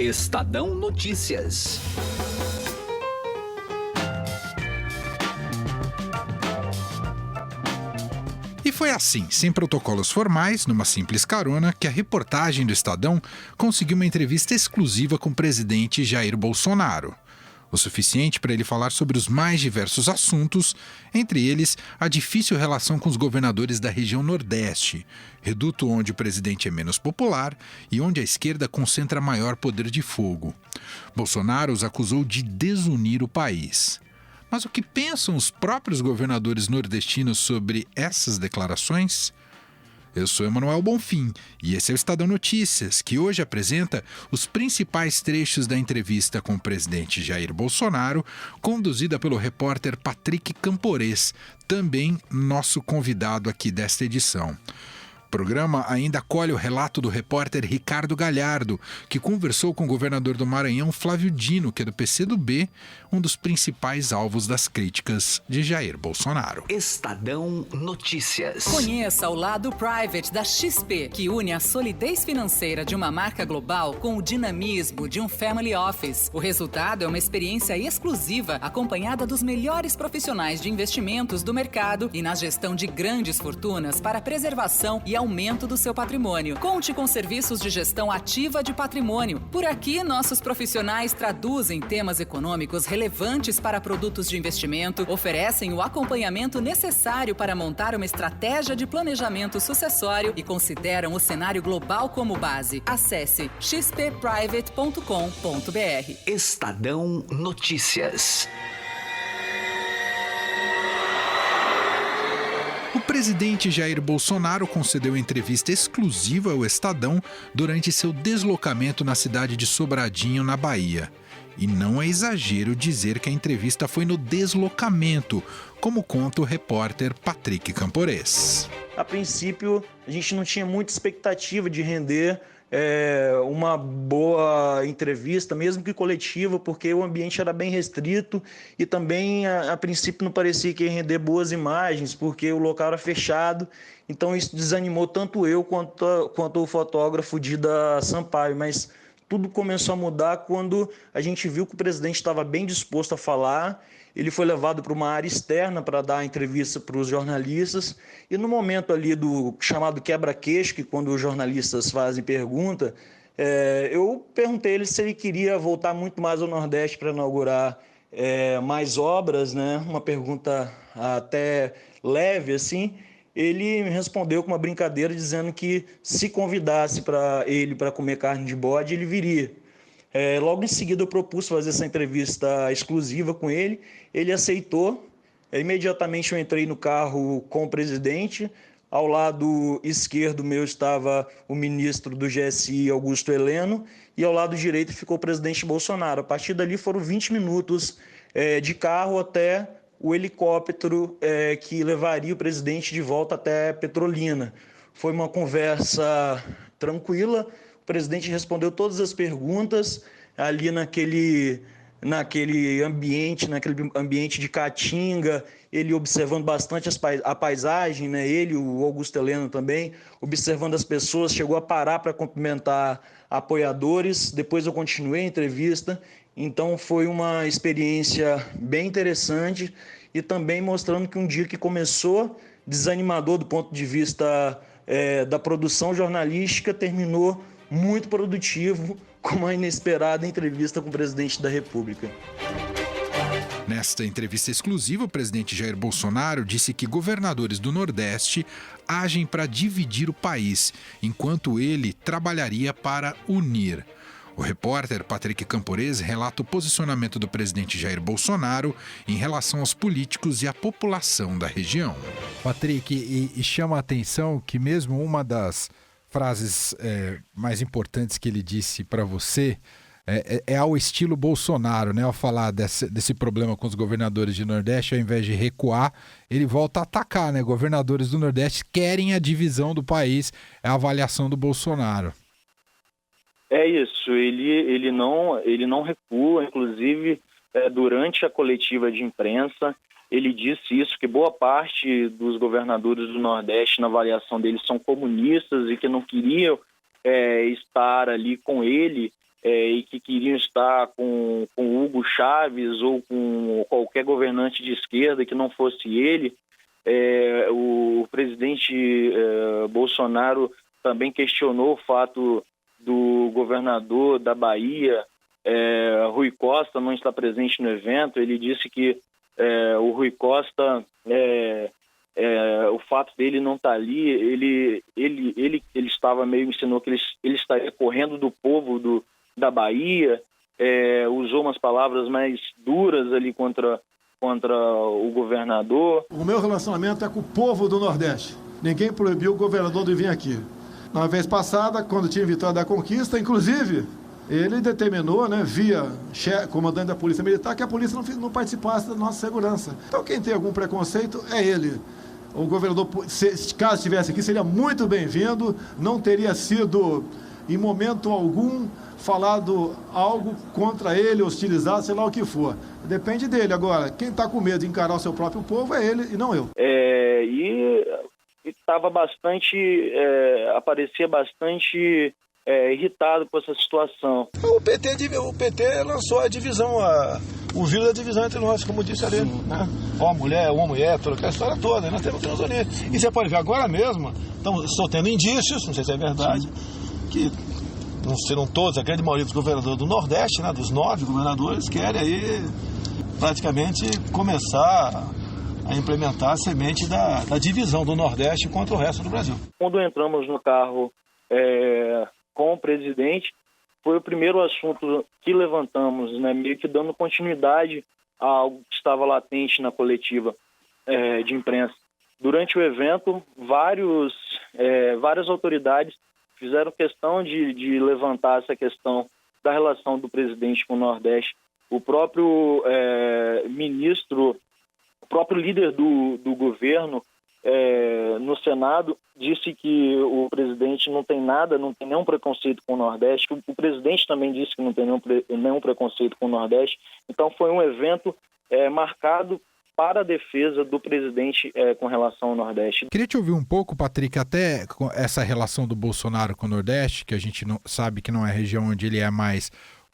Estadão Notícias. E foi assim, sem protocolos formais, numa simples carona, que a reportagem do Estadão conseguiu uma entrevista exclusiva com o presidente Jair Bolsonaro. O suficiente para ele falar sobre os mais diversos assuntos, entre eles a difícil relação com os governadores da região Nordeste, reduto onde o presidente é menos popular e onde a esquerda concentra maior poder de fogo. Bolsonaro os acusou de desunir o país. Mas o que pensam os próprios governadores nordestinos sobre essas declarações? Eu sou Emanuel Bonfim e esse é o Estadão Notícias, que hoje apresenta os principais trechos da entrevista com o presidente Jair Bolsonaro, conduzida pelo repórter Patrick Camporês, também nosso convidado aqui desta edição. O programa ainda acolhe o relato do repórter Ricardo Galhardo, que conversou com o governador do Maranhão, Flávio Dino, que é do PCdoB, um dos principais alvos das críticas de Jair Bolsonaro. Estadão Notícias. Conheça o lado private da XP, que une a solidez financeira de uma marca global com o dinamismo de um family office. O resultado é uma experiência exclusiva, acompanhada dos melhores profissionais de investimentos do mercado e na gestão de grandes fortunas para preservação e aumento do seu patrimônio. Conte com serviços de gestão ativa de patrimônio. Por aqui, nossos profissionais traduzem temas econômicos relevantes para produtos de investimento, oferecem o acompanhamento necessário para montar uma estratégia de planejamento sucessório e consideram o cenário global como base. Acesse xpprivate.com.br. Estadão Notícias. O presidente Jair Bolsonaro concedeu entrevista exclusiva ao Estadão durante seu deslocamento na cidade de Sobradinho, na Bahia. E não é exagero dizer que a entrevista foi no deslocamento, como conta o repórter Patrick Camporês. A princípio, a gente não tinha muita expectativa de render uma boa entrevista, mesmo que coletiva, porque o ambiente era bem restrito e também, a princípio, não parecia que ia render boas imagens, porque o local era fechado. Então, isso desanimou tanto eu quanto o fotógrafo Dida Sampaio, mas tudo começou a mudar quando a gente viu que o presidente estava bem disposto a falar. Ele foi levado para uma área externa para dar a entrevista para os jornalistas. E no momento ali do chamado quebra-queixo, que quando os jornalistas fazem pergunta, eu perguntei a ele se ele queria voltar muito mais ao Nordeste para inaugurar mais obras, né? Uma pergunta até leve, assim. Ele me respondeu com uma brincadeira dizendo que se convidasse para ele para comer carne de bode, ele viria. Logo em seguida eu propus fazer essa entrevista exclusiva com ele, ele aceitou. Imediatamente eu entrei no carro com o presidente, ao lado esquerdo meu estava o ministro do GSI, Augusto Heleno, e ao lado direito ficou o presidente Bolsonaro. A partir dali foram 20 minutos de carro até o helicóptero que levaria o presidente de volta até Petrolina. Foi uma conversa tranquila. O presidente respondeu todas as perguntas ali naquele ambiente de Caatinga, ele observando bastante a paisagem, né? Ele, o Augusto Heleno também, observando as pessoas, chegou a parar para cumprimentar apoiadores. Depois eu continuei a entrevista, então foi uma experiência bem interessante e também mostrando que um dia que começou desanimador do ponto de vista da produção jornalística, terminou muito produtivo, com uma inesperada entrevista com o presidente da República. Nesta entrevista exclusiva, o presidente Jair Bolsonaro disse que governadores do Nordeste agem para dividir o país, enquanto ele trabalharia para unir. O repórter Patrick Camporês relata o posicionamento do presidente Jair Bolsonaro em relação aos políticos e à população da região. Patrick, e chama a atenção que mesmo uma das frases mais importantes que ele disse para você é ao estilo Bolsonaro, né? Ao falar desse problema com os governadores de Nordeste, ao invés de recuar, ele volta a atacar, né? Governadores do Nordeste querem a divisão do país, é a avaliação do Bolsonaro. É isso, ele não recua, inclusive durante a coletiva de imprensa, ele disse isso, que boa parte dos governadores do Nordeste, na avaliação deles, são comunistas e que não queriam estar ali com ele e que queriam estar com Hugo Chávez ou com qualquer governante de esquerda que não fosse ele. O presidente Bolsonaro também questionou o fato do governador da Bahia, Rui Costa, não estar presente no evento. Ele disse que o Rui Costa, o fato dele não estar ali, ele estava meio, insinuou que ele estaria correndo do povo da Bahia, usou umas palavras mais duras ali contra o governador. O meu relacionamento é com o povo do Nordeste. Ninguém proibiu o governador de vir aqui. Na vez passada, quando tinha Vitória da Conquista, inclusive, ele determinou, via comandante da Polícia Militar, que a polícia não participasse da nossa segurança. Então, quem tem algum preconceito é ele. O governador, caso estivesse aqui, seria muito bem-vindo, não teria sido, em momento algum, falado algo contra ele, hostilizado, sei lá o que for. Depende dele. Agora, quem está com medo de encarar o seu próprio povo é ele e não eu. E estava aparecia bastante irritado com essa situação. O PT lançou a divisão, o vírus da divisão entre nós, como disse ali, né? Ó, mulher, homem, hétero, aquela história toda, nós temos transonia. E você pode ver agora mesmo, estou tendo indícios, não sei se é verdade, que não serão todos, a grande maioria dos governadores do Nordeste, dos 9 governadores, querem aí praticamente começar a implementar a semente da divisão do Nordeste contra o resto do Brasil. Quando entramos no carro com o presidente, foi o primeiro assunto que levantamos, meio que dando continuidade a algo que estava latente na coletiva de imprensa. Durante o evento, várias autoridades fizeram questão de levantar essa questão da relação do presidente com o Nordeste. O próprio ministro, o próprio líder do governo no Senado disse que o presidente não tem nenhum preconceito com o Nordeste. O presidente também disse que não tem nenhum preconceito com o Nordeste. Então foi um evento marcado para a defesa do presidente com relação ao Nordeste. Queria te ouvir um pouco, Patrick, até essa relação do Bolsonaro com o Nordeste, que a gente não sabe que não é a região onde ele é mais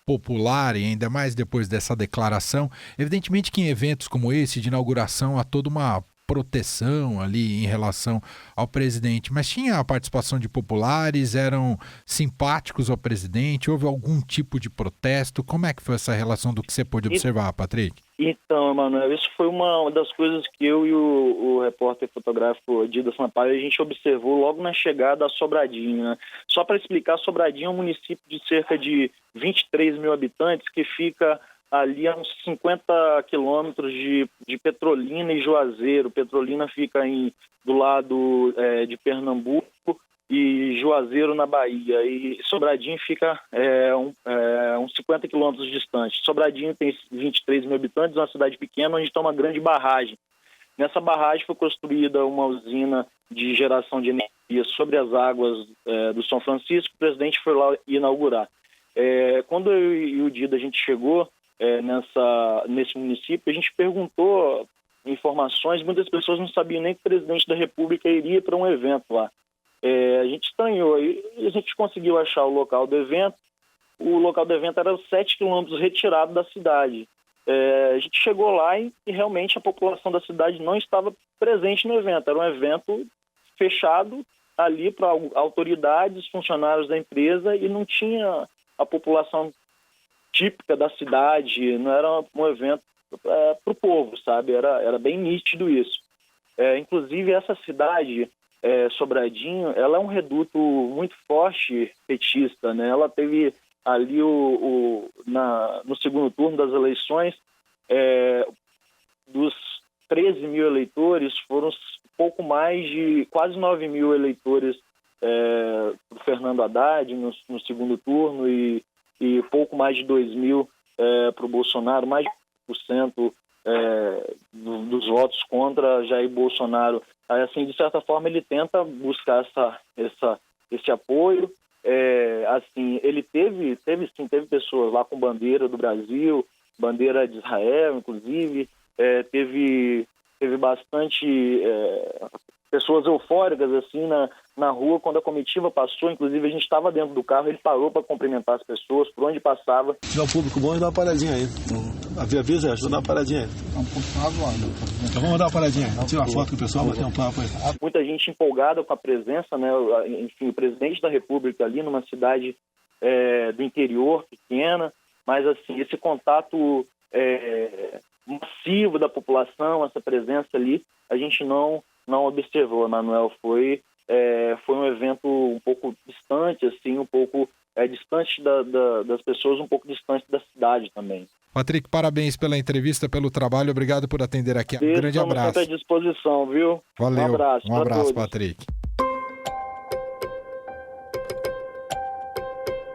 popular, e ainda mais depois dessa declaração. Evidentemente que em eventos como esse, de inauguração, há toda uma proteção ali em relação ao presidente, mas tinha a participação de populares, eram simpáticos ao presidente, houve algum tipo de protesto? Como é que foi essa relação do que você pôde observar, Patrick? Então, Emanuel, isso foi uma das coisas que eu e o repórter fotográfico Dida Sampaio, a gente observou logo na chegada a Sobradinho. Só para explicar, Sobradinho é um município de cerca de 23 mil habitantes que fica ali a uns 50 quilômetros de Petrolina e Juazeiro. Petrolina fica do lado de Pernambuco e Juazeiro na Bahia. E Sobradinho fica uns 50 quilômetros distante. Sobradinho tem 23 mil habitantes, é uma cidade pequena onde está uma grande barragem. Nessa barragem foi construída uma usina de geração de energia sobre as águas do São Francisco. O presidente foi lá inaugurar. Quando eu e o Dida a gente chegou nesse município, a gente perguntou informações, muitas pessoas não sabiam nem que o presidente da República iria para um evento lá. A gente estranhou e a gente conseguiu achar o local do evento. O local do evento era 7 quilômetros retirado da cidade. A gente chegou lá e realmente a população da cidade não estava presente no evento. Era um evento fechado ali para autoridades, funcionários da empresa, e não tinha a população típica da cidade, não era um evento para o povo, sabe? Era bem nítido isso. Inclusive, essa cidade, Sobradinho, ela é um reduto muito forte petista, né? Ela teve ali no segundo turno das eleições, dos 13 mil eleitores, foram pouco mais de quase 9 mil eleitores para o Fernando Haddad no segundo turno e pouco mais de 2 mil para o Bolsonaro, mais de 1% dos votos contra Jair Bolsonaro. Assim, de certa forma, ele tenta buscar esse apoio. Assim, ele teve pessoas lá com bandeira do Brasil, bandeira de Israel, inclusive, teve bastante pessoas eufóricas assim na rua, quando a comitiva passou, inclusive a gente estava dentro do carro, ele parou para cumprimentar as pessoas, por onde passava. Se tiver um público bom, dá uma paradinha aí. Avisa, dá uma paradinha aí. Então vamos dar uma paradinha aí. Tira uma foto com o pessoal, bater um papo aí. Muita gente empolgada com a presença, né? Enfim, o presidente da República ali numa cidade do interior, pequena, mas assim, esse contato massivo da população, essa presença ali, a gente não observou, Emanuel. Foi um evento um pouco distante, assim, um pouco distante das pessoas, um pouco distante da cidade também. Patrick, parabéns pela entrevista, pelo trabalho. Obrigado por atender aqui. Um grande abraço. Estamos sempre à disposição, viu? Valeu. Um abraço, Patrick.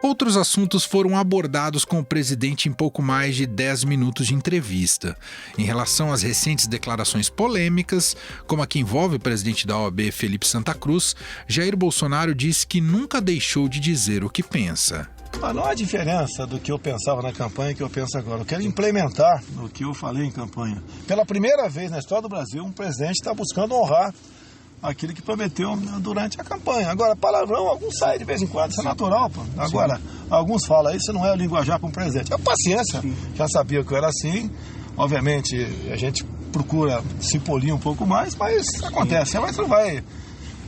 Outros assuntos foram abordados com o presidente em pouco mais de 10 minutos de entrevista. Em relação às recentes declarações polêmicas, como a que envolve o presidente da OAB, Felipe Santa Cruz, Jair Bolsonaro disse que nunca deixou de dizer o que pensa. Mas não há diferença do que eu pensava na campanha e que eu penso agora. Eu quero implementar o que eu falei em campanha. Pela primeira vez na história do Brasil, um presidente está buscando honrar aquilo que prometeu durante a campanha. Agora, palavrão, alguns saem de vez em quando, isso é natural, pô. Agora, alguns falam, isso não é o linguajar para um presidente. É paciência, já sabia que eu era assim. Obviamente, a gente procura se polir um pouco mais, mas acontece. Mas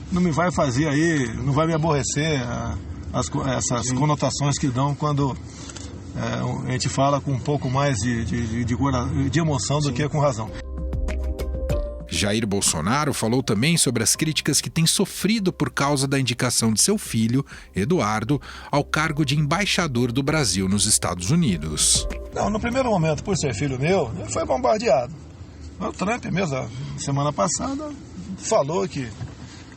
não me vai fazer aí, não vai me aborrecer essas conotações que dão quando a gente fala com um pouco mais de emoção do que com razão. Jair Bolsonaro falou também sobre as críticas que tem sofrido por causa da indicação de seu filho, Eduardo, ao cargo de embaixador do Brasil nos Estados Unidos. Não, no primeiro momento, por ser filho meu, ele foi bombardeado. O Trump mesmo, semana passada, falou que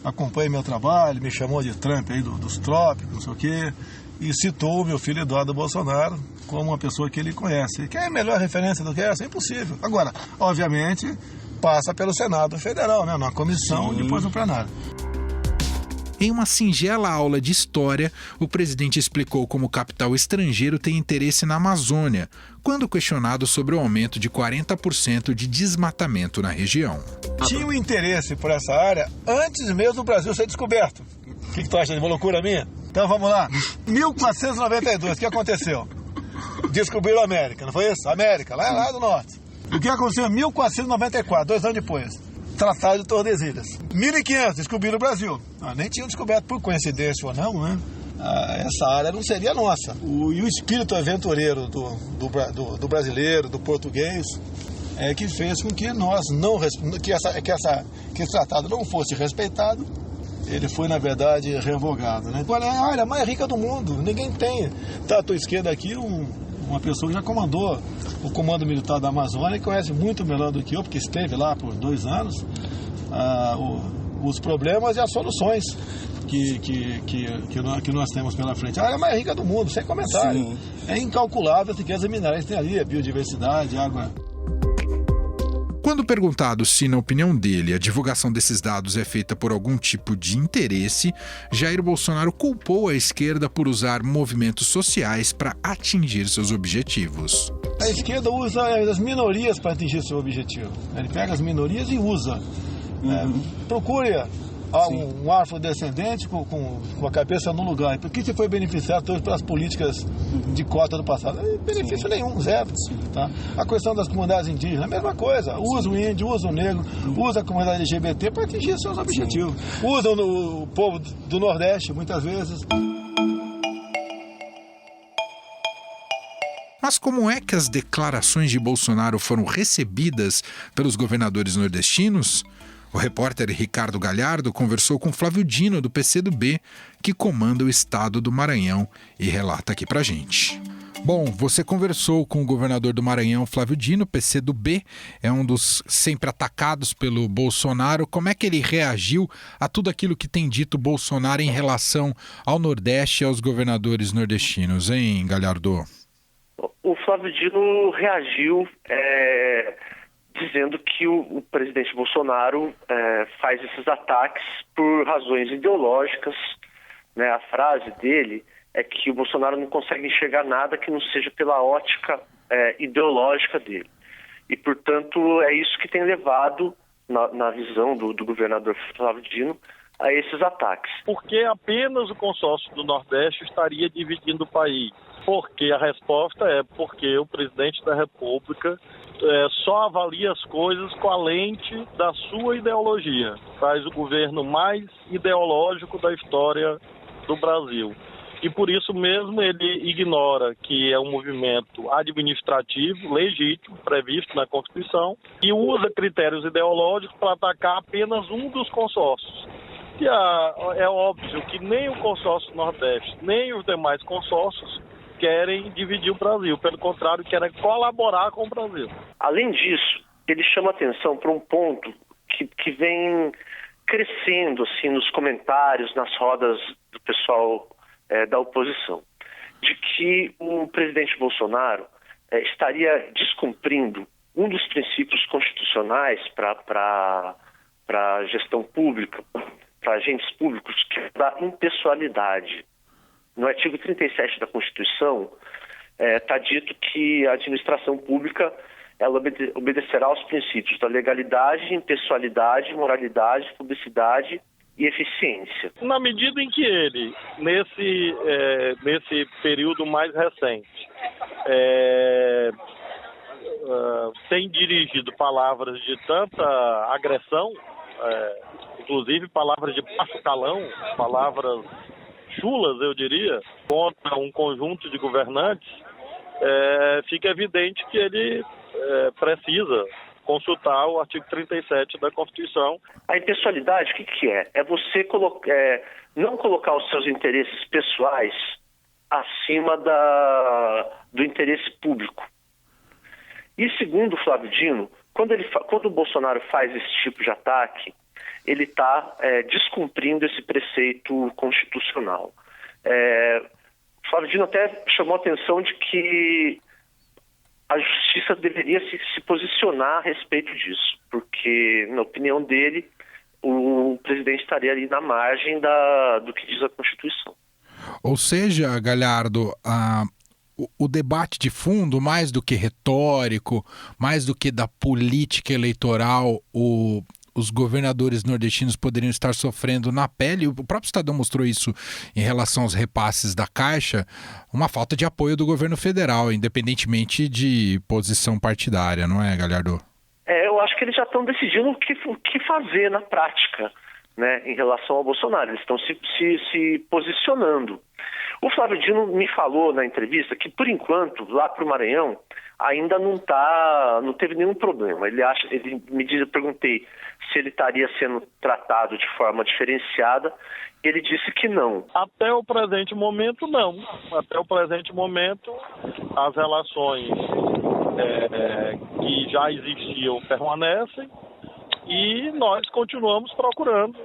acompanha meu trabalho, me chamou de Trump aí dos trópicos, não sei o quê, e citou o meu filho Eduardo Bolsonaro como uma pessoa que ele conhece. Quer melhor referência do que essa? É impossível. Agora, obviamente, passa pelo Senado Federal, né, numa comissão, e depois no plenário. Em uma singela aula de história, o presidente explicou como o capital estrangeiro tem interesse na Amazônia, quando questionado sobre o aumento de 40% de desmatamento na região. Tinha um interesse por essa área antes mesmo do Brasil ser descoberto. O que tu acha de uma loucura minha? Então vamos lá. 1492, o que aconteceu? Descobriram a América, não foi isso? América, lá do norte. O que aconteceu em 1494, 2 anos depois? Tratado de Tordesilhas. 1500, descobriram o Brasil. Nem tinham descoberto por coincidência ou não, né? Essa área não seria nossa. E o espírito aventureiro do brasileiro, do português, é que fez com que que esse tratado não fosse respeitado. Ele foi, na verdade, revogado, né? Agora é a área mais rica do mundo. Ninguém tem. Tá à tua esquerda aqui uma pessoa que já comandou o Comando Militar da Amazônia, que conhece muito melhor do que eu, porque esteve lá por 2 anos, os problemas e as soluções que nós temos pela frente. A área mais rica do mundo, sem comentário. Sim. É incalculável as riquezas minerais que tem ali, a biodiversidade, a água. Quando perguntado se, na opinião dele, a divulgação desses dados é feita por algum tipo de interesse, Jair Bolsonaro culpou a esquerda por usar movimentos sociais para atingir seus objetivos. A esquerda usa as minorias para atingir seu objetivo. Ele pega as minorias e usa. Procure um afrodescendente com a cabeça no lugar. E por que se foi beneficiado hoje pelas políticas de cota do passado? Benefício nenhum, zero. Tá? A questão das comunidades indígenas, a mesma coisa. Usa o índio, usa o negro, usa a comunidade LGBT para atingir seus objetivos. Usa o povo do Nordeste, muitas vezes. Mas como é que as declarações de Bolsonaro foram recebidas pelos governadores nordestinos? O repórter Ricardo Galhardo conversou com Flávio Dino, do PCdoB, que comanda o estado do Maranhão, e relata aqui pra gente. Bom, você conversou com o governador do Maranhão, Flávio Dino, PCdoB, é um dos sempre atacados pelo Bolsonaro. Como é que ele reagiu a tudo aquilo que tem dito Bolsonaro em relação ao Nordeste e aos governadores nordestinos, hein, Galhardo? O Flávio Dino reagiu dizendo que o presidente Bolsonaro faz esses ataques por razões ideológicas, né? A frase dele é que o Bolsonaro não consegue enxergar nada que não seja pela ótica ideológica dele. E, portanto, é isso que tem levado, na visão do governador Flávio Dino, a esses ataques. Porque apenas o consórcio do Nordeste estaria dividindo o país? Porque a resposta é porque o presidente da República só avalia as coisas com a lente da sua ideologia. Faz o governo mais ideológico da história do Brasil. E por isso mesmo ele ignora que é um movimento administrativo, legítimo, previsto na Constituição, e usa critérios ideológicos para atacar apenas um dos consórcios. E é óbvio que nem o consórcio Nordeste, nem os demais consórcios querem dividir o Brasil. Pelo contrário, querem colaborar com o Brasil. Além disso, ele chama atenção para um ponto que vem crescendo assim, nos comentários, nas rodas do pessoal da oposição, de que o presidente Bolsonaro estaria descumprindo um dos princípios constitucionais para a gestão pública, para agentes públicos, que é da impessoalidade. No artigo 37 da Constituição, está dito que a administração pública ela obedecerá aos princípios da legalidade, impessoalidade, moralidade, publicidade e eficiência. Na medida em que ele, nesse período mais recente, tem dirigido palavras de tanta agressão, inclusive palavras de baixo calão, palavras chulas, eu diria, contra um conjunto de governantes, fica evidente que ele precisa consultar o artigo 37 da Constituição. A impessoalidade, o que é? É você não colocar os seus interesses pessoais acima do interesse público. E segundo Flávio Dino, quando o Bolsonaro faz esse tipo de ataque, ele está descumprindo esse preceito constitucional. Flávio Dino até chamou a atenção de que a justiça deveria se posicionar a respeito disso, porque, na opinião dele, o presidente estaria ali na margem do que diz a Constituição. Ou seja, Galhardo, o debate de fundo, mais do que retórico, mais do que da política eleitoral, os governadores nordestinos poderiam estar sofrendo na pele, o próprio Estadão mostrou isso em relação aos repasses da Caixa, uma falta de apoio do governo federal, independentemente de posição partidária, não é, Galhardo? Eu acho que eles já estão decidindo o que fazer na prática, né, em relação ao Bolsonaro. Eles estão se posicionando. O Flávio Dino me falou na entrevista que, por enquanto, lá para o Maranhão, ainda não teve nenhum problema. Eu perguntei se ele estaria sendo tratado de forma diferenciada, ele disse que não. Até o presente momento, não. Até o presente momento, as relações que já existiam permanecem e nós continuamos procurando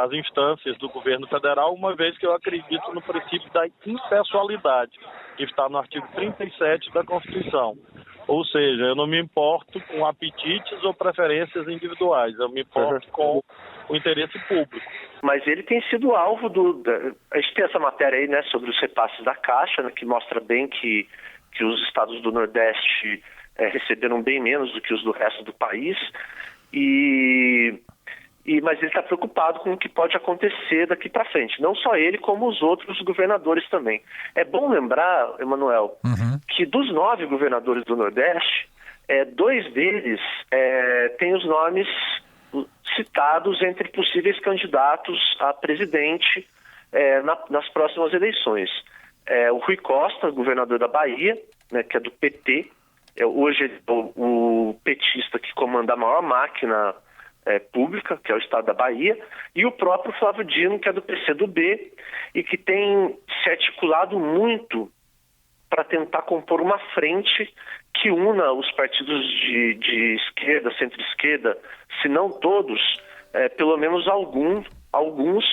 as instâncias do governo federal, uma vez que eu acredito no princípio da impessoalidade, que está no artigo 37 da Constituição. Ou seja, eu não me importo com apetites ou preferências individuais, eu me importo com o interesse público. Mas ele tem sido alvo a gente tem essa matéria aí, né, sobre os repasses da Caixa, né, que mostra bem que os estados do Nordeste receberam bem menos do que os do resto do país, mas ele está preocupado com o que pode acontecer daqui para frente. Não só ele, como os outros governadores também. É bom lembrar, Emanuel, que dos 9 governadores do Nordeste, 2 deles têm os nomes citados entre possíveis candidatos a presidente nas próximas eleições. O Rui Costa, governador da Bahia, né, que é do PT, hoje o petista que comanda a maior máquina pública, que é o estado da Bahia, e o próprio Flávio Dino, que é do PCdoB, e que tem se articulado muito para tentar compor uma frente que una os partidos de esquerda, centro-esquerda, se não todos, pelo menos alguns,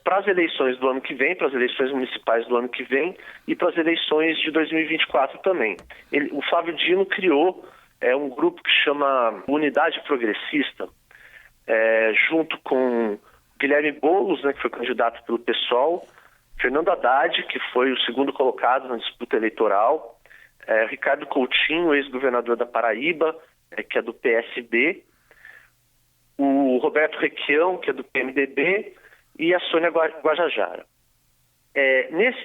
para as eleições do ano que vem, para as eleições municipais do ano que vem e para as eleições de 2024 também. O Flávio Dino criou um grupo que chama Unidade Progressista, junto com Guilherme Boulos, né, que foi candidato pelo PSOL, Fernando Haddad, que foi o segundo colocado na disputa eleitoral, Ricardo Coutinho, ex-governador da Paraíba, que é do PSB, o Roberto Requião, que é do PMDB, e a Sônia Guajajara.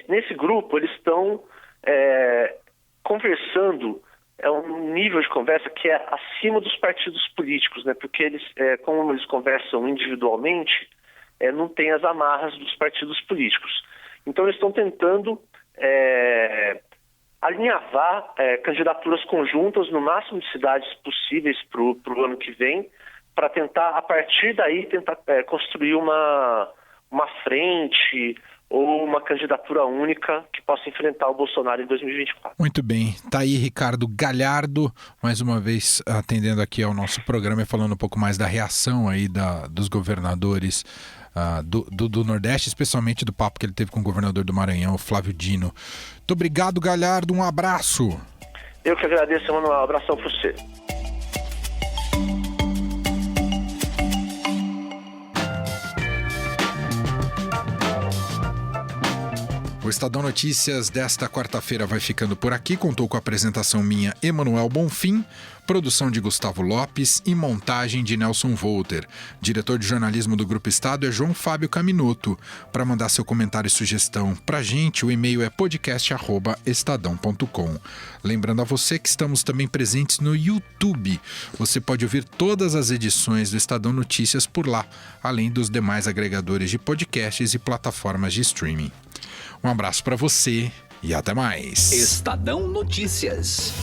Nesse grupo, eles estão conversando, é um nível de conversa que é acima dos partidos políticos, né? Porque eles, como eles conversam individualmente, não tem as amarras dos partidos políticos. Então, eles estão tentando alinhavar candidaturas conjuntas no máximo de cidades possíveis para o ano que vem, para tentar, a partir daí, construir uma frente ou uma candidatura única que possa enfrentar o Bolsonaro em 2024. Muito bem. Tá aí Ricardo Galhardo, mais uma vez atendendo aqui ao nosso programa e falando um pouco mais da reação aí dos governadores do Nordeste, especialmente do papo que ele teve com o governador do Maranhão, Flávio Dino. Muito obrigado, Galhardo. Um abraço. Eu que agradeço, Emanuel. Um abração para você. O Estadão Notícias desta quarta-feira vai ficando por aqui. Contou com a apresentação minha, Emanuel Bonfim, produção de Gustavo Lopes e montagem de Nelson Volter. Diretor de jornalismo do Grupo Estado é João Fábio Caminoto. Para mandar seu comentário e sugestão pra gente, o e-mail é podcast@estadão.com. Lembrando a você que estamos também presentes no YouTube. Você pode ouvir todas as edições do Estadão Notícias por lá, além dos demais agregadores de podcasts e plataformas de streaming. Um abraço para você e até mais. Estadão Notícias.